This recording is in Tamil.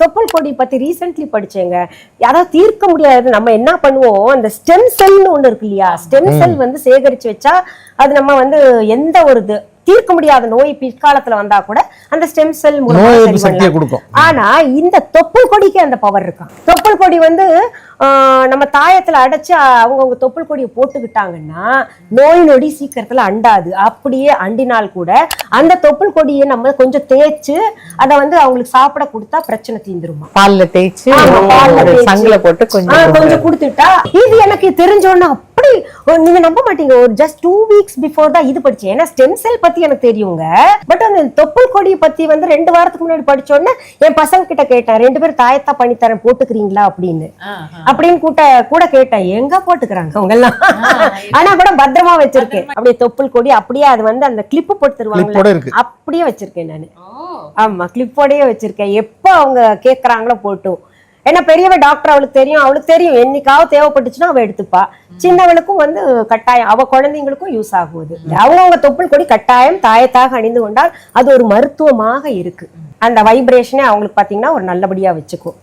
தொப்புள் கொடி பத்தி ரீசென்ட்லி படிச்சேங்க. அதாவது தீர்க்க முடியாது. நம்ம என்ன பண்ணுவோம், அந்த ஸ்டெம் செல்னு ஒண்ணு இருக்கு இல்லையா, ஸ்டெம் செல் வந்து சேகரிச்சு வச்சா அது நம்ம வந்து எந்த ஒரு தீர்க்க முடியாத நோய் பிற்காலத்துல வந்தா கூட அந்த ஸ்டெம் செல் மூலமா சரி பண்ணலாம். ஆனா இந்த தொப்புள் கொடிக்கு அந்த பவர் இருக்கா. தொப்புள் கொடி வந்து நம்ம தாயத்துல அடைச்சு அவங்கவுங்க தொப்புள் கொடியை போட்டுக்கிட்டாங்கன்னா நோய் நொடி சீக்கிரத்துல அண்டாது. அப்படியே அண்டினால் கூட அந்த தொப்புள் கொடியை நம்ம கொஞ்சம் தேய்ச்சு அதை வந்து அவங்களுக்கு சாப்பிட கொடுத்தா பிரச்சனை தீந்துருமா. பால்ல தேய்ச்சு சங்குல போட்டு கொஞ்சம் கொடுத்துட்டா. இது எனக்கு தெரிஞ்சோன்னா அப்படி நீங்க நம்ப மாட்டீங்க, ஒரு ஜஸ்ட் 2 வீக்ஸ் பிஃபோர் தான் இது படிச்சேன். ஏன்னா ஸ்டெம் செல் பத்தி எனக்கு தெரியுங்க. பட் அந்த தொப்புள் கொடி பத்தி வந்து 2 வாரத்துக்கு முன்னாடி படிச்சோன்னே என் பசங்க கிட்ட கேட்டேன், 2 பேரும் தாயத்தா பண்ணி தரேன் போட்டுக்கிறீங்களா அப்படின்னு கூட கேட்டேன். எங்க போட்டுக்கிறாங்க அவங்க எல்லாம். ஆனா கூட பத்திரமா வச்சிருக்கேன். அப்படியே தொப்புள் கொடி அப்படியே அது வந்து அந்த கிளிப்பு போட்டு தருவாங்க, அப்படியே வச்சிருக்கேன் நானு. ஆமா, கிளிப்போடயே வச்சிருக்கேன். எப்ப அவங்க கேக்குறாங்களோ போட்டும். ஏன்னா பெரியவ டாக்டர், அவளுக்கு தெரியும் என்னைக்காவது தேவைப்பட்டுச்சுன்னா அவ எடுத்துப்பா. சின்னவளுக்கும் வந்து கட்டாயம், அவ குழந்தைங்களுக்கும் யூஸ் ஆகுது. அவங்க தொப்புள் கொடி கட்டாயம் தாயத்தாக அணிந்து கொண்டால் அது ஒரு மருத்துவமாக இருக்கு. அந்த வைப்ரேஷனே அவங்களுக்கு பாத்தீங்கன்னா ஒரு நல்லபடியா வச்சுக்கும்.